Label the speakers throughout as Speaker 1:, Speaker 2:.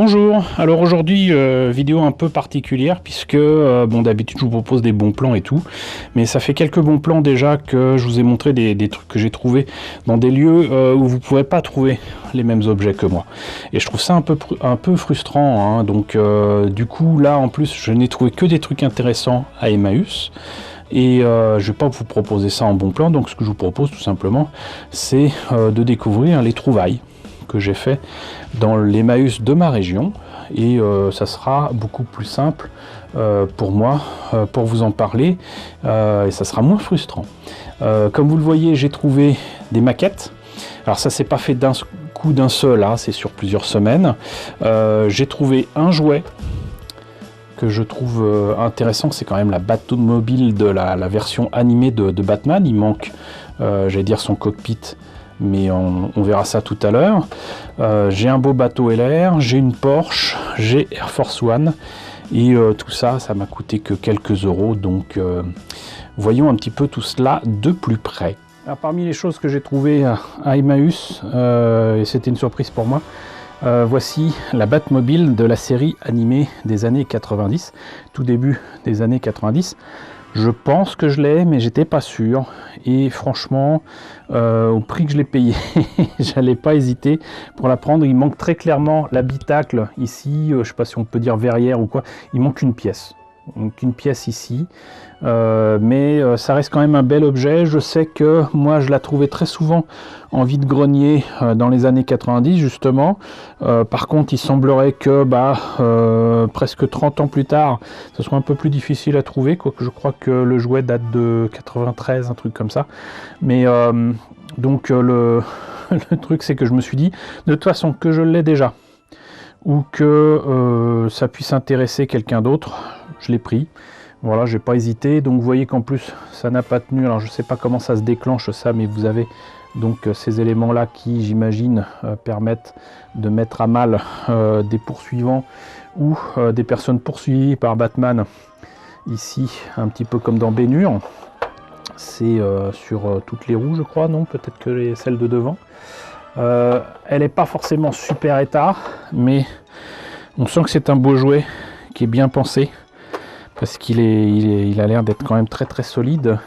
Speaker 1: Bonjour, alors aujourd'hui vidéo un peu particulière puisque bon d'habitude je vous propose des bons plans et tout, mais ça fait quelques bons plans déjà que je vous ai montré des trucs que j'ai trouvé dans des lieux où vous ne pourrez pas trouver les mêmes objets que moi. Et je trouve ça un peu frustrant, hein. Donc du coup là en plus je n'ai trouvé que des trucs intéressants à Emmaüs. Et je vais pas vous proposer ça en bon plan, donc ce que je vous propose tout simplement c'est de découvrir les trouvailles que j'ai fait dans l'Emmaüs de ma région, et ça sera beaucoup plus simple pour moi pour vous en parler, et ça sera moins frustrant. Comme vous le voyez, j'ai trouvé des maquettes. Alors ça s'est pas fait d'un coup d'un seul, hein, c'est sur plusieurs semaines. J'ai trouvé un jouet que je trouve intéressant, c'est quand même la Batmobile de la version animée de Batman. Il manque, j'allais dire, son cockpit, mais on verra ça tout à l'heure. J'ai un beau bateau LR, j'ai une Porsche, j'ai Air Force One, et tout ça, ça m'a coûté que quelques euros, donc voyons un petit peu tout cela de plus près. Alors, parmi les choses que j'ai trouvées à Emmaüs, et c'était une surprise pour moi, voici la Batmobile de la série animée des années 90, tout début des années 90. Je pense que je l'ai, mais j'étais pas sûr. Et franchement, au prix que je l'ai payé, j'allais pas hésiter pour la prendre. Il manque très clairement l'habitacle ici, je sais pas si on peut dire verrière ou quoi. Il manque une pièce. Donc une pièce ici, mais ça reste quand même un bel objet. Je sais que moi je la trouvais très souvent en vide-grenier dans les années 90 justement. Par contre il semblerait que presque 30 ans plus tard ce soit un peu plus difficile à trouver, quoique je crois que le jouet date de 93, un truc comme ça. Mais donc le truc c'est que je me suis dit de toute façon que je l'ai déjà, ou que ça puisse intéresser quelqu'un d'autre, je l'ai pris. Voilà, j'ai pas hésité. Donc vous voyez qu'en plus ça n'a pas tenu. Alors je sais pas comment ça se déclenche ça, mais vous avez donc ces éléments là qui, j'imagine, permettent de mettre à mal des poursuivants ou des personnes poursuivies par Batman. Ici, un petit peu comme dans Ben-Hur. C'est sur toutes les roues, je crois, non, peut-être que celles de devant. Elle n'est pas forcément super état, mais on sent que c'est un beau jouet qui est bien pensé, parce il a l'air d'être quand même très très solide.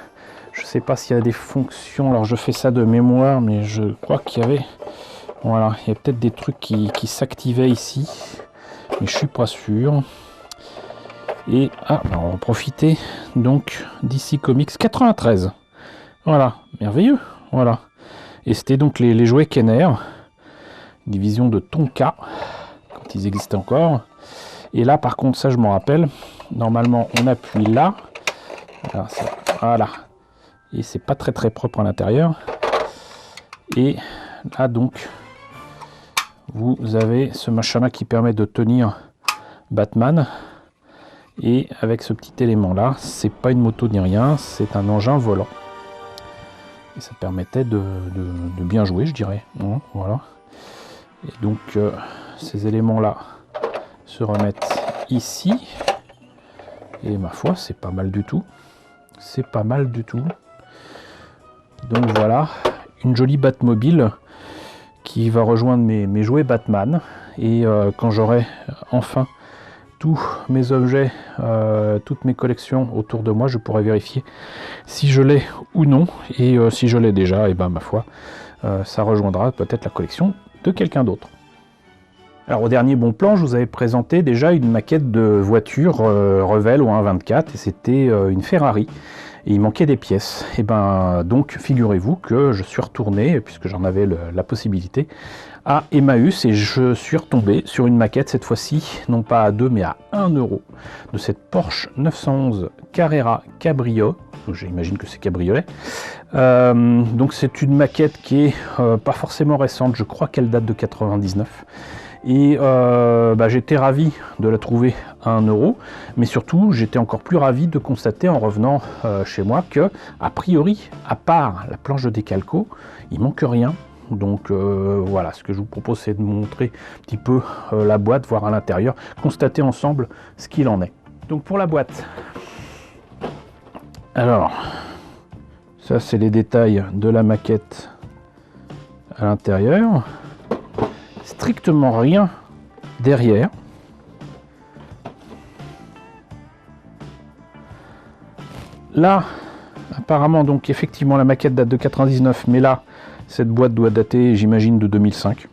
Speaker 1: Je sais pas s'il y a des fonctions, alors je fais ça de mémoire, mais je crois qu'il y avait, voilà, il y a peut-être des trucs qui s'activaient ici, mais je suis pas sûr. Et on va en profiter donc DC Comics 93. Voilà, merveilleux, voilà. Et c'était donc les jouets Kenner, division de Tonka, quand ils existaient encore. Et là, par contre, ça je m'en rappelle, normalement on appuie là, voilà, et c'est pas très très propre à l'intérieur. Et là donc, vous avez ce machin-là qui permet de tenir Batman. Et avec ce petit élément-là, c'est pas une moto ni rien, c'est un engin volant. Et ça permettait de bien jouer, je dirais. Voilà. Et donc ces éléments-là se remettent ici. Et ma foi, c'est pas mal du tout. C'est pas mal du tout. Donc voilà, une jolie Batmobile qui va rejoindre mes jouets Batman. Et quand j'aurai enfin tous mes objets, toutes mes collections autour de moi, je pourrai vérifier si je l'ai ou non, et si je l'ai déjà, et ben ma foi, ça rejoindra peut-être la collection de quelqu'un d'autre. Alors au dernier bon plan, je vous avais présenté déjà une maquette de voiture Revell ou 1.24, et c'était une Ferrari, et il manquait des pièces. Et ben donc figurez-vous que je suis retourné, puisque j'en avais la possibilité, à Emmaüs, et je suis retombé sur une maquette, cette fois-ci non pas à 2 mais à 1 euro, de cette Porsche 911 Carrera Cabrio. J'imagine que c'est cabriolet. Donc c'est une maquette qui est pas forcément récente, je crois qu'elle date de 99. Et j'étais ravi de la trouver à 1 euro, mais surtout j'étais encore plus ravi de constater en revenant chez moi que, a priori, à part la planche de décalco, il manque rien. Donc voilà, ce que je vous propose, c'est de montrer un petit peu la boîte, voir à l'intérieur, constater ensemble ce qu'il en est. Donc pour la boîte, alors ça c'est les détails de la maquette à l'intérieur. Strictement rien derrière. Là, apparemment, donc effectivement, la maquette date de 99, mais là, cette boîte doit dater, j'imagine, de 2005,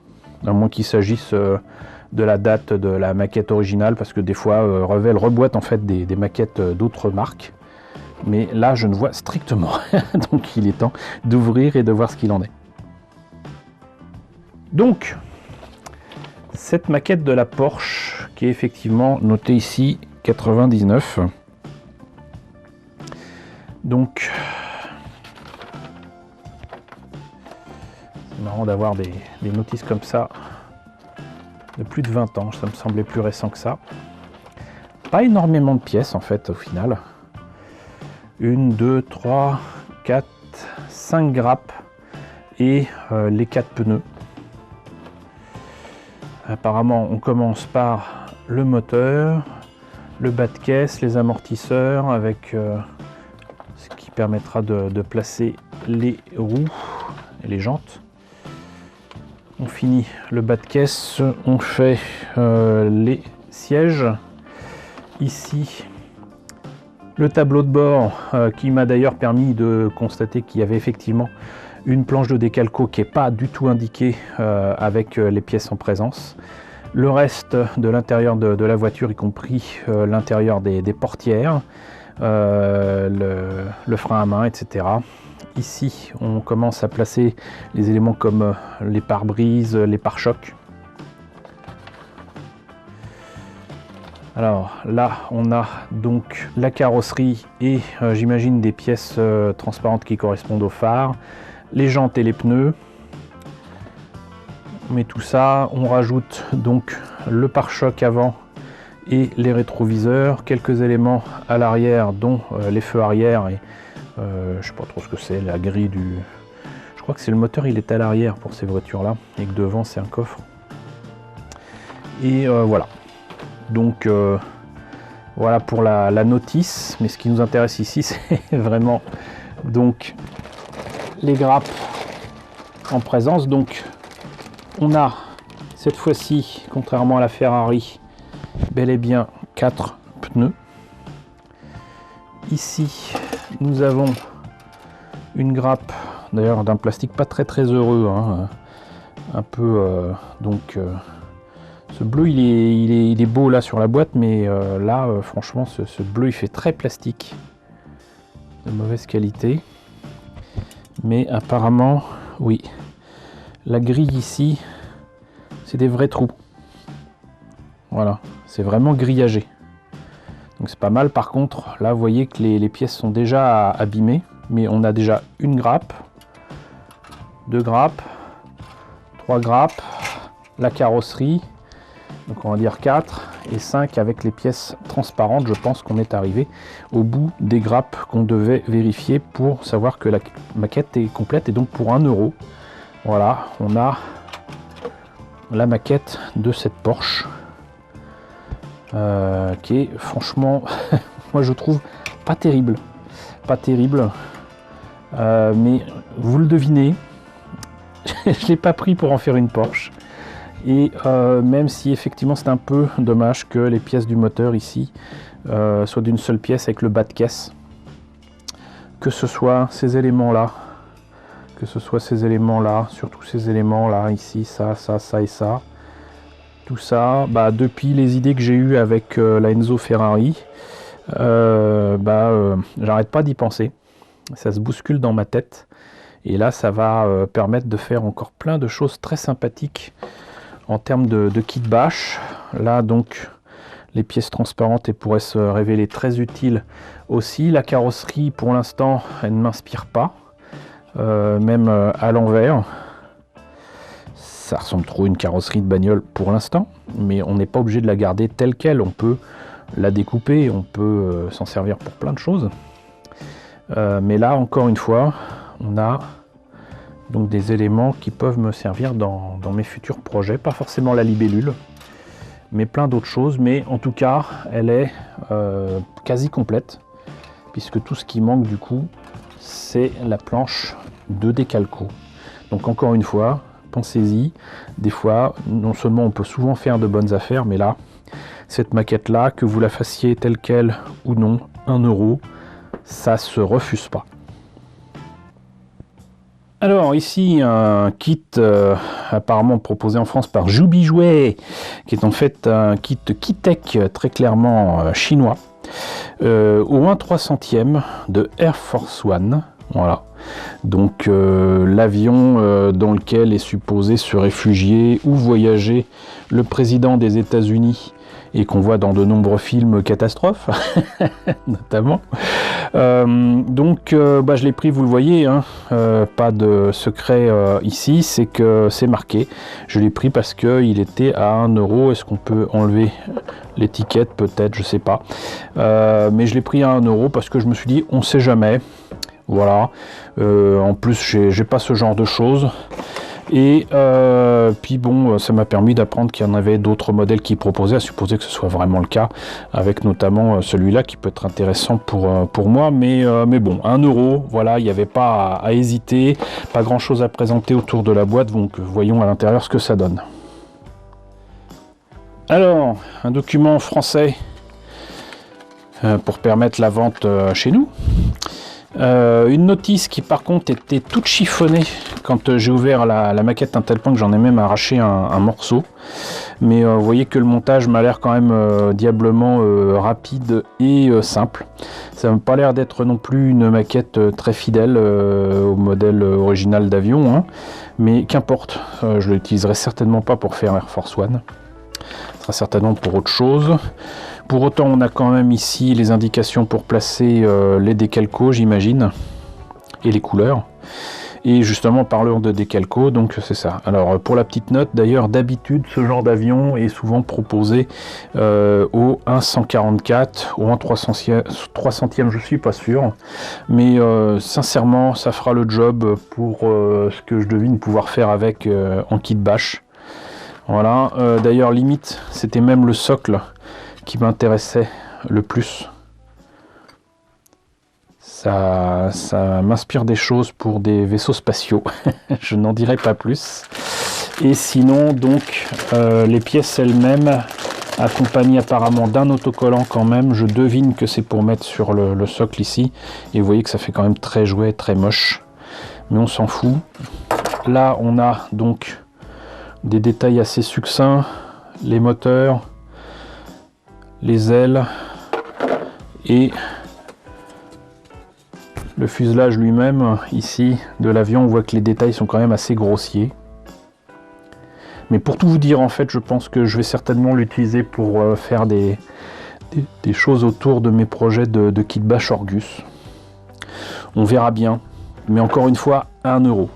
Speaker 1: à moins qu'il s'agisse de la date de la maquette originale, parce que des fois, Revell reboîte en fait des maquettes d'autres marques. Mais là, je ne vois strictement rien, donc il est temps d'ouvrir et de voir ce qu'il en est. Donc, cette maquette de la Porsche, qui est effectivement notée ici 99. Donc, c'est marrant d'avoir des notices comme ça de plus de 20 ans, ça me semblait plus récent que ça. Pas énormément de pièces en fait au final. 1, 2, 3, 4, 5 grappes et les 4 pneus. Apparemment on commence par le moteur, le bas de caisse, les amortisseurs avec ce qui permettra de placer les roues et les jantes. On finit le bas de caisse, on fait les sièges. Ici, le tableau de bord qui m'a d'ailleurs permis de constater qu'il y avait effectivement une planche de décalco qui n'est pas du tout indiquée avec les pièces en présence. Le reste de l'intérieur de la voiture, y compris l'intérieur des portières, le frein à main, etc. Ici, on commence à placer les éléments comme les pare-brises, les pare-chocs. Alors là, on a donc la carrosserie et j'imagine des pièces transparentes qui correspondent aux phares, les jantes et les pneus. On met tout ça, on rajoute donc le pare-choc avant et les rétroviseurs, quelques éléments à l'arrière dont les feux arrière et je sais pas trop ce que c'est, la grille du... Je crois que c'est le moteur, il est à l'arrière pour ces voitures là et que devant c'est un coffre. Et voilà. Donc voilà pour la notice, mais ce qui nous intéresse ici c'est vraiment donc les grappes en présence. Donc on a cette fois-ci, contrairement à la Ferrari, bel et bien 4 pneus. Ici nous avons une grappe d'ailleurs d'un plastique pas très heureux, hein, un peu ce bleu il est beau là sur la boîte, mais là franchement ce bleu il fait très plastique, de mauvaise qualité. Mais apparemment oui, la grille ici c'est des vrais trous. Voilà, c'est vraiment grillagé. Donc c'est pas mal. Par contre là vous voyez que les pièces sont déjà abîmées, mais on a déjà une grappe, 2 grappes, 3 grappes, la carrosserie. Donc on va dire 4 et 5 avec les pièces transparentes. Je pense qu'on est arrivé au bout des grappes qu'on devait vérifier pour savoir que la maquette est complète. Et donc pour 1 €, voilà, on a la maquette de cette Porsche qui est franchement, moi je trouve pas terrible. Pas terrible. Mais vous le devinez, je ne l'ai pas pris pour en faire une Porsche. Et même si effectivement c'est un peu dommage que les pièces du moteur ici soient d'une seule pièce avec le bas de caisse, que ce soit ces éléments là, surtout ces éléments là, ici, ça et ça, tout ça, bah, depuis les idées que j'ai eues avec la Enzo Ferrari, j'arrête pas d'y penser, ça se bouscule dans ma tête, et là ça va permettre de faire encore plein de choses très sympathiques. En termes de kit bash, là donc les pièces transparentes pourraient se révéler très utiles aussi. La carrosserie pour l'instant elle ne m'inspire pas, même à l'envers. Ça ressemble trop à une carrosserie de bagnole pour l'instant, mais on n'est pas obligé de la garder telle quelle. On peut la découper, on peut s'en servir pour plein de choses. Mais là encore une fois, on a donc des éléments qui peuvent me servir dans mes futurs projets, pas forcément la libellule, mais plein d'autres choses. Mais en tout cas, elle est quasi complète, puisque tout ce qui manque du coup, c'est la planche de décalco. Donc encore une fois, pensez-y. Des fois, non seulement on peut souvent faire de bonnes affaires, mais là, cette maquette-là, que vous la fassiez telle qu'elle ou non, 1 euro, ça se refuse pas. Alors ici un kit apparemment proposé en France par Joubi Jouet, qui est en fait un kit Kitech très clairement chinois, au 1/300e de Air Force One. Voilà, donc l'avion dans lequel est supposé se réfugier ou voyager le président des États-Unis et qu'on voit dans de nombreux films catastrophes, notamment. Je l'ai pris, vous le voyez, hein, pas de secret ici, c'est que c'est marqué. Je l'ai pris parce qu'il était à 1 euro. Est-ce qu'on peut enlever l'étiquette? Peut-être, je sais pas. Mais je l'ai pris à 1 euro parce que je me suis dit, on sait jamais. Voilà. En plus, j'ai pas ce genre de choses. Et puis bon, ça m'a permis d'apprendre qu'il y en avait d'autres modèles qui proposaient, à supposer que ce soit vraiment le cas, avec notamment celui-là qui peut être intéressant pour moi, mais bon, 1 euro, voilà, il n'y avait pas à hésiter, pas grand-chose à présenter autour de la boîte, donc voyons à l'intérieur ce que ça donne. Alors, un document français pour permettre la vente chez nous. Une notice qui par contre était toute chiffonnée quand j'ai ouvert la maquette, à un tel point que j'en ai même arraché un morceau, mais vous voyez que le montage m'a l'air quand même diablement rapide et simple. Ça m'a pas l'air d'être non plus une maquette très fidèle au modèle original d'avion, hein, mais qu'importe, je l'utiliserai certainement pas pour faire Air Force One, ce sera certainement pour autre chose. Pour autant, on a quand même ici les indications pour placer les décalcos, j'imagine, et les couleurs. Et justement, parlons de décalcos, donc c'est ça. Alors, pour la petite note, d'ailleurs, d'habitude, ce genre d'avion est souvent proposé au 1/144, au 1/300e, je suis pas sûr. Mais sincèrement, ça fera le job pour ce que je devine pouvoir faire avec en kit bash. Voilà, d'ailleurs, limite, c'était même le socle qui m'intéressait le plus. Ça m'inspire des choses pour des vaisseaux spatiaux. Je n'en dirai pas plus. Et sinon, donc, les pièces elles-mêmes, accompagnées apparemment d'un autocollant quand même. Je devine que c'est pour mettre sur le socle ici. Et vous voyez que ça fait quand même très jouet, très moche. Mais on s'en fout. Là, on a donc des détails assez succincts. Les moteurs, les ailes et le fuselage lui-même ici de l'avion. On voit que les détails sont quand même assez grossiers, mais pour tout vous dire, en fait, je pense que je vais certainement l'utiliser pour faire des choses autour de mes projets de kit bash Orgus. On verra bien, mais encore une fois, 1 euro.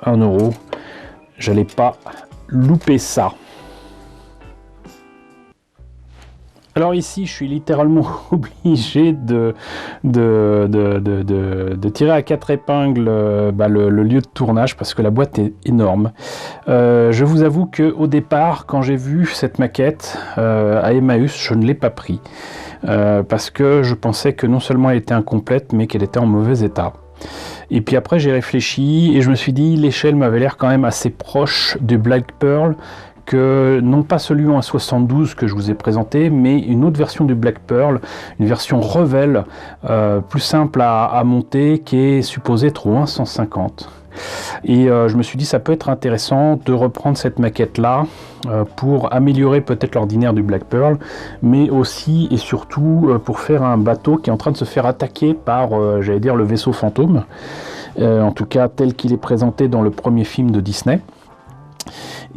Speaker 1: 1 euro, j'allais pas louper ça. Alors ici, je suis littéralement obligé de tirer à 4 épingles le lieu de tournage parce que la boîte est énorme. Je vous avoue qu'au départ, quand j'ai vu cette maquette à Emmaüs, je ne l'ai pas pris parce que je pensais que non seulement elle était incomplète, mais qu'elle était en mauvais état. Et puis après, j'ai réfléchi et je me suis dit, l'échelle m'avait l'air quand même assez proche du Black Pearl, que non pas celui en 72 que je vous ai présenté, mais une autre version du Black Pearl, une version Revell, plus simple à monter, qui est supposée être au 1/150. Et je me suis dit, ça peut être intéressant de reprendre cette maquette-là pour améliorer peut-être l'ordinaire du Black Pearl, mais aussi et surtout pour faire un bateau qui est en train de se faire attaquer par, j'allais dire, le vaisseau fantôme, en tout cas tel qu'il est présenté dans le premier film de Disney.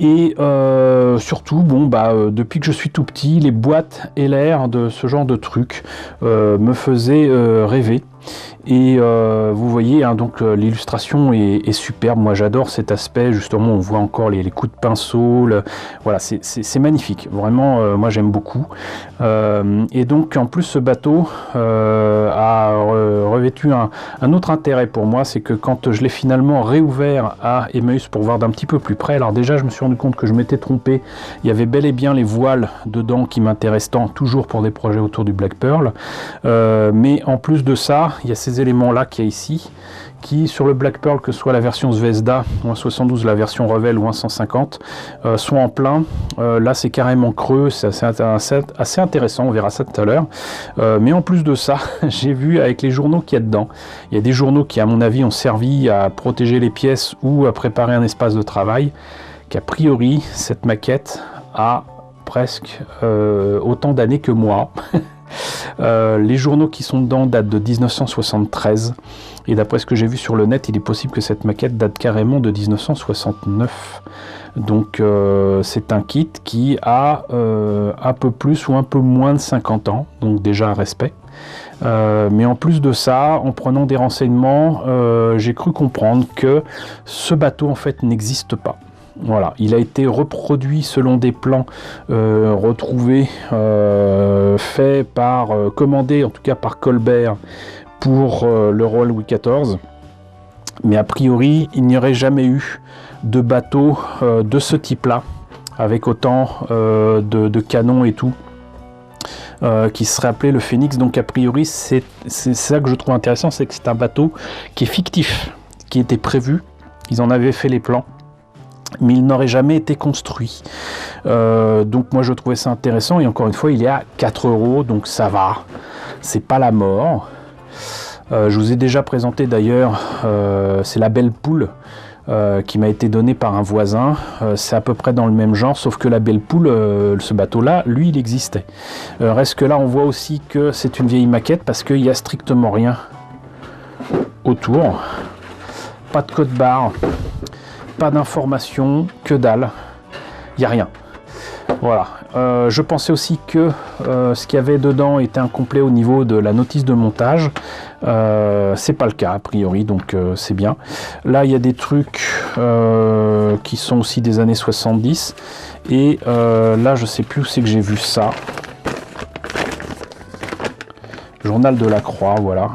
Speaker 1: Et surtout, depuis que je suis tout petit, les boîtes et l'air de ce genre de truc me faisaient rêver. Et vous voyez, hein, donc l'illustration est superbe. Moi, j'adore cet aspect. Justement, on voit encore les coups de pinceau. Voilà, c'est magnifique. Vraiment, moi, j'aime beaucoup. Et donc, en plus, ce bateau a revêtu un autre intérêt pour moi. C'est que quand je l'ai finalement réouvert à Emmaüs pour voir d'un petit peu plus près, alors déjà, je me suis rendu compte que je m'étais trompé. Il y avait bel et bien les voiles dedans qui m'intéressent tant, toujours pour des projets autour du Black Pearl. Mais en plus de ça, il y a ces éléments-là qu'il y a ici, qui sur le Black Pearl, que ce soit la version Zvezda, ou un 72, la version Revel ou un 150, sont en plein. Là c'est carrément creux, c'est assez intéressant, on verra ça tout à l'heure. Mais en plus de ça, j'ai vu avec les journaux qu'il y a dedans, il y a des journaux qui à mon avis ont servi à protéger les pièces ou à préparer un espace de travail, qu'a priori cette maquette a presque autant d'années que moi. Les journaux qui sont dedans datent de 1973 et d'après ce que j'ai vu sur le net, il est possible que cette maquette date carrément de 1969. Donc c'est un kit qui a un peu plus ou un peu moins de 50 ans, donc déjà un respect. Mais en plus de ça, en prenant des renseignements, j'ai cru comprendre que ce bateau en fait n'existe pas. Voilà, il a été reproduit selon des plans retrouvés, faits par, commandés en tout cas par Colbert pour le Royal Louis XIV. Mais a priori, il n'y aurait jamais eu de bateau de ce type-là, avec autant de canons et tout, qui serait appelé le Phoenix. Donc a priori, c'est ça que je trouve intéressant, c'est que c'est un bateau qui est fictif, qui était prévu, ils en avaient fait les plans, mais il n'aurait jamais été construit. Donc moi je trouvais ça intéressant, et encore une fois il est à 4 €, donc ça va, c'est pas la mort. Je vous ai déjà présenté d'ailleurs, c'est la Belle Poule qui m'a été donnée par un voisin. C'est à peu près dans le même genre, sauf que la Belle Poule, ce bateau là, lui il existait. Reste que là on voit aussi que c'est une vieille maquette parce qu'il n'y a strictement rien autour, pas de code barre, pas d'informations, que dalle, il n'y a rien. Voilà, je pensais aussi que ce qu'il y avait dedans était incomplet au niveau de la notice de montage. C'est pas le cas a priori, donc c'est bien. Là il y a des trucs qui sont aussi des années 70, et là je sais plus où c'est que j'ai vu ça. Journal de la Croix, voilà.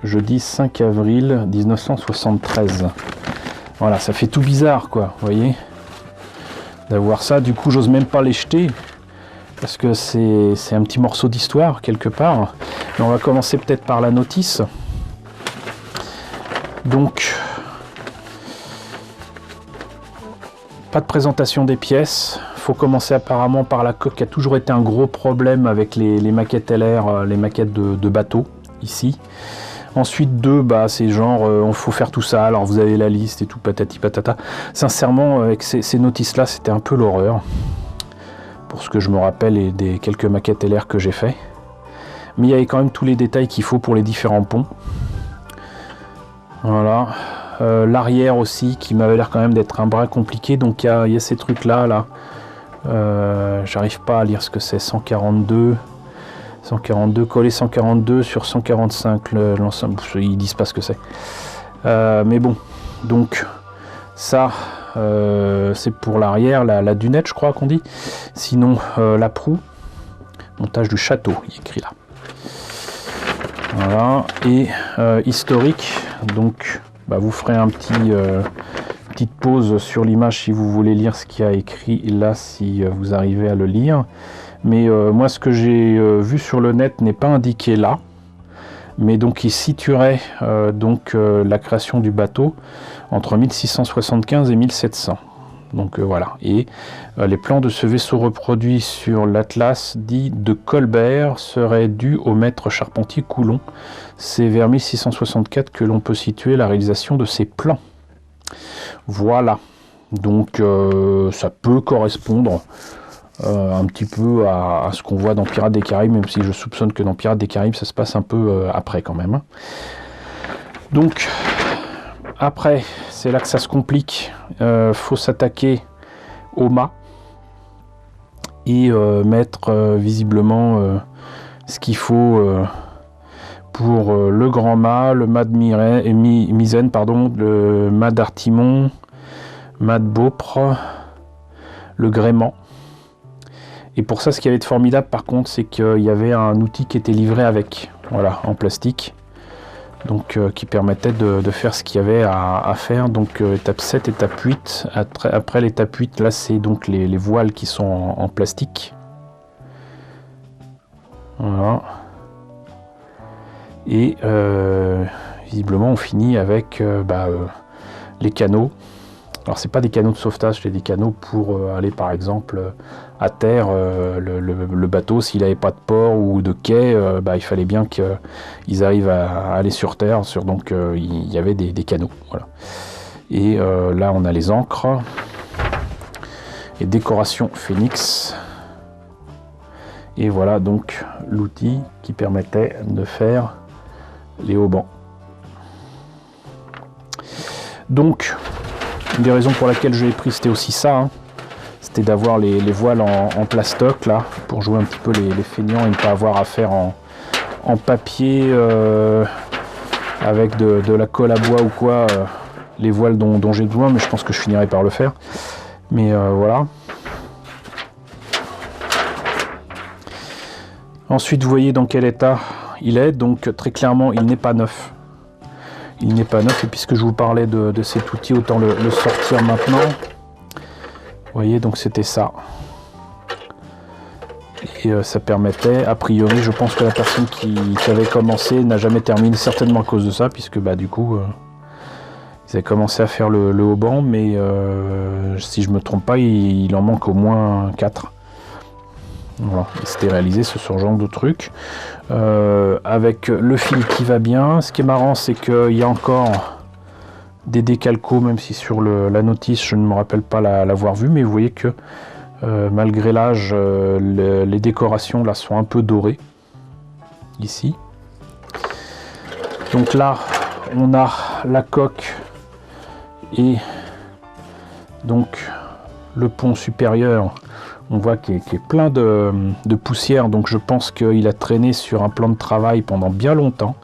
Speaker 1: Jeudi 5 avril 1973. Voilà, ça fait tout bizarre quoi, vous voyez, d'avoir ça. Du coup j'ose même pas les jeter parce que c'est un petit morceau d'histoire quelque part. Mais on va commencer peut-être par la notice. Donc pas de présentation des pièces. Faut commencer apparemment par la coque, qui a toujours été un gros problème avec les maquettes LR, les maquettes de bateaux ici. Ensuite, c'est genre, on faut faire tout ça, alors vous avez la liste et tout, patati patata. Sincèrement, avec ces notices-là, c'était un peu l'horreur, pour ce que je me rappelle, et des quelques maquettes LR que j'ai fait. Mais il y avait quand même tous les détails qu'il faut pour les différents ponts. Voilà. L'arrière aussi, qui m'avait l'air quand même d'être un brin compliqué, donc il y a ces trucs-là, là. J'arrive pas à lire ce que c'est, 142... 142, collé 142 sur 145, l'ensemble, ils disent pas ce que c'est. Mais bon, donc ça, c'est pour l'arrière, la dunette, je crois qu'on dit. Sinon, la proue, montage du château, il est écrit là. Voilà, et historique, donc vous ferez un petite pause sur l'image si vous voulez lire ce qu'il y a écrit là, si vous arrivez à le lire. Mais moi, ce que j'ai vu sur le net n'est pas indiqué là. Mais donc, il situerait la création du bateau entre 1675 et 1700. Donc voilà. Et les plans de ce vaisseau reproduit sur l'Atlas dit de Colbert seraient dus au maître charpentier Coulon. C'est vers 1664 que l'on peut situer la réalisation de ces plans. Voilà. Donc ça peut correspondre un petit peu à ce qu'on voit dans Pirates des Caraïbes, même si je soupçonne que dans Pirates des Caraïbes ça se passe un peu après quand même. Donc après, c'est là que ça se complique. Faut s'attaquer au mât et mettre visiblement ce qu'il faut pour le grand mât, le mât de misaine, le mât d'artimon, mât de beaupre, le gréement. Et pour ça, ce qui avait de formidable par contre, c'est qu'il y avait un outil qui était livré avec, voilà, en plastique, donc qui permettait de faire ce qu'il y avait à faire. Donc étape 7, étape 8. Après l'étape 8, là c'est donc les voiles qui sont en plastique. Voilà. Et visiblement on finit avec les canaux. Alors c'est pas des canaux de sauvetage, c'est des canaux pour aller par exemple à terre. Le bateau, s'il n'avait pas de port ou de quai, il fallait bien qu'ils arrivent à aller sur terre. Donc il y avait des canaux. Voilà. Et là on a les ancres et décoration Phoenix. Et voilà donc l'outil qui permettait de faire les haubans. Donc une des raisons pour laquelle je l'ai pris, c'était aussi ça, hein. C'était d'avoir les voiles en plastoc là, pour jouer un petit peu les feignants et ne pas avoir à faire en papier avec de la colle à bois ou quoi, les voiles dont j'ai besoin, mais je pense que je finirai par le faire. Mais voilà. Ensuite, vous voyez dans quel état il est, donc très clairement, il n'est pas neuf. Il n'est pas neuf, et puisque je vous parlais de cet outil, autant le sortir maintenant. Vous voyez, donc c'était ça. Et ça permettait, a priori, je pense que la personne qui avait commencé n'a jamais terminé, certainement à cause de ça, puisque du coup, ils avaient commencé à faire le haubans, mais si je me trompe pas, il en manque au moins 4. Voilà, c'était réalisé ce genre de truc avec le fil qui va bien. Ce qui est marrant, c'est qu'il y a encore des décalcos, même si sur la notice je ne me rappelle pas l'avoir vu, mais vous voyez que malgré l'âge, les décorations là sont un peu dorées ici. Donc là on a la coque et donc le pont supérieur. On voit qu'il est plein de poussière, donc je pense qu'il a traîné sur un plan de travail pendant bien longtemps.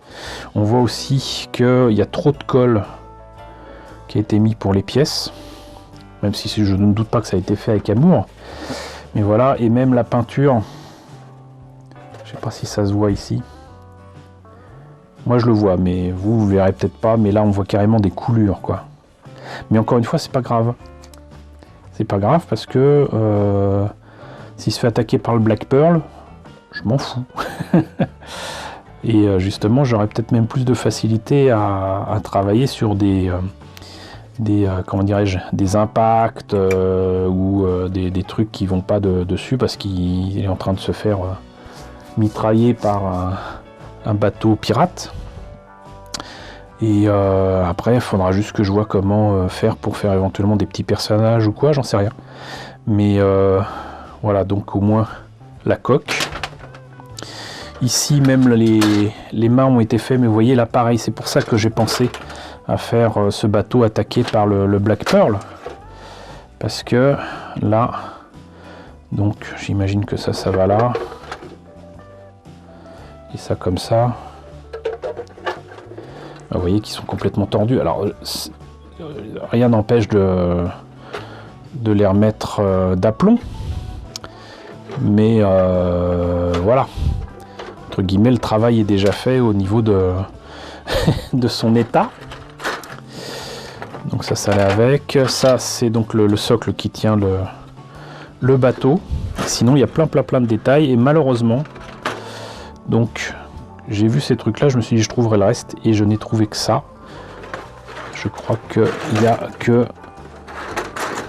Speaker 1: On voit aussi qu'il y a trop de colle qui a été mis pour les pièces, même si je ne doute pas que ça a été fait avec amour. Mais voilà, et même la peinture, je sais pas si ça se voit ici. Moi je le vois, mais vous verrez peut-être pas, mais là on voit carrément des coulures, quoi. Mais encore une fois, c'est pas grave. C'est pas grave parce que s'il se fait attaquer par le Black Pearl, je m'en fous. Et justement, j'aurais peut-être même plus de facilité à travailler sur comment dirais-je, des impacts ou des trucs qui vont pas dessus parce qu'il est en train de se faire mitrailler par un bateau pirate. Et après, il faudra juste que je vois comment faire pour faire éventuellement des petits personnages ou quoi, j'en sais rien. Mais voilà, donc au moins la coque. Ici, même les mâts ont été faits, mais vous voyez là, pareil, c'est pour ça que j'ai pensé à faire ce bateau attaqué par le Black Pearl. Parce que là, donc j'imagine que ça va là. Et ça comme ça. Vous voyez qu'ils sont complètement tordus. Alors, rien n'empêche de les remettre d'aplomb. Mais voilà. Entre guillemets, le travail est déjà fait au niveau de son état. Donc ça allait avec. Ça, c'est donc le socle qui tient le bateau. Sinon, il y a plein de détails. Et malheureusement, donc... j'ai vu ces trucs là, je me suis dit je trouverai le reste et je n'ai trouvé que ça. Je crois qu'il n'y a que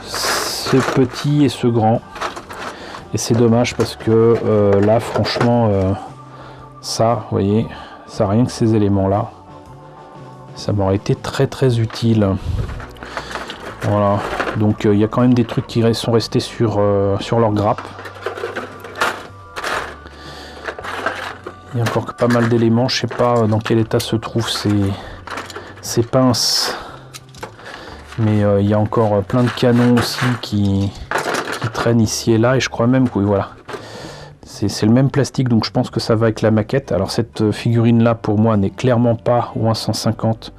Speaker 1: ce petit et ce grand. Et c'est dommage parce que là franchement ça, vous voyez, ça rien que ces éléments là, ça m'aurait été très utile. Voilà, donc il y a quand même des trucs qui sont restés sur leur grappe. Il y a encore pas mal d'éléments, je sais pas dans quel état se trouvent ces pinces. Mais il y a encore plein de canons aussi qui traînent ici et là. Et je crois même que oui, voilà. C'est le même plastique, donc je pense que ça va avec la maquette. Alors cette figurine là pour moi n'est clairement pas au 1/150.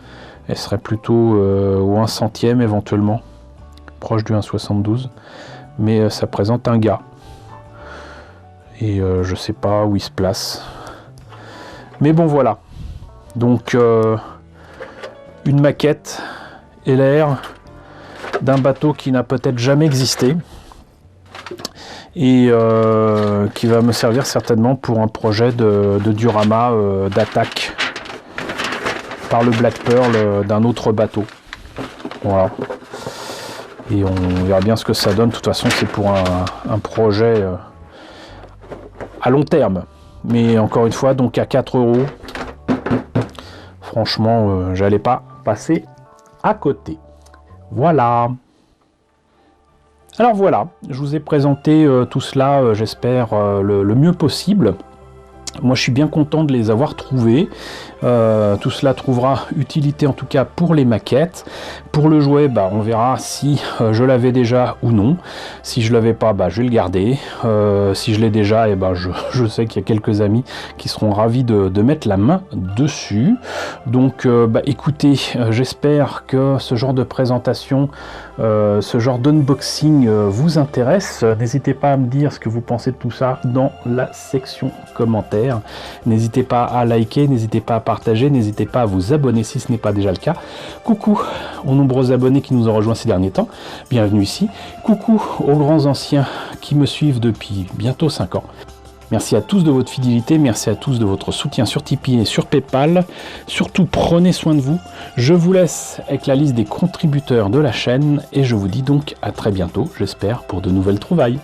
Speaker 1: Elle serait plutôt au 1/100e éventuellement. Proche du 1/72. Mais ça présente un gars. Et je sais pas où il se place. Mais bon voilà, donc une maquette LR d'un bateau qui n'a peut-être jamais existé et qui va me servir certainement pour un projet de diorama d'attaque par le Black Pearl d'un autre bateau. Voilà. Et on verra bien ce que ça donne. De toute façon, c'est pour un projet à long terme. Mais encore une fois, donc à 4 €. Franchement, j'allais pas passer à côté. Voilà. Alors voilà, je vous ai présenté tout cela, j'espère, le mieux possible. Moi, je suis bien content de les avoir trouvés. Tout cela trouvera utilité en tout cas pour les maquettes. Pour le jouet, on verra si je l'avais déjà ou non. Si je l'avais pas, je vais le garder. Si je l'ai déjà, je sais qu'il y a quelques amis qui seront ravis de mettre la main dessus. Donc écoutez, j'espère que ce genre de présentation, ce genre d'unboxing vous intéresse. N'hésitez pas à me dire ce que vous pensez de tout ça dans la section commentaires. N'hésitez pas à liker, n'hésitez pas à partager, n'hésitez pas à vous abonner si ce n'est pas déjà le cas. Coucou aux nombreux abonnés qui nous ont rejoints ces derniers temps, bienvenue ici. Coucou aux grands anciens qui me suivent depuis bientôt 5 ans. Merci à tous de votre fidélité, merci à tous de votre soutien sur Tipeee et sur Paypal. Surtout, prenez soin de vous. Je vous laisse avec la liste des contributeurs de la chaîne et je vous dis donc à très bientôt, j'espère, pour de nouvelles trouvailles.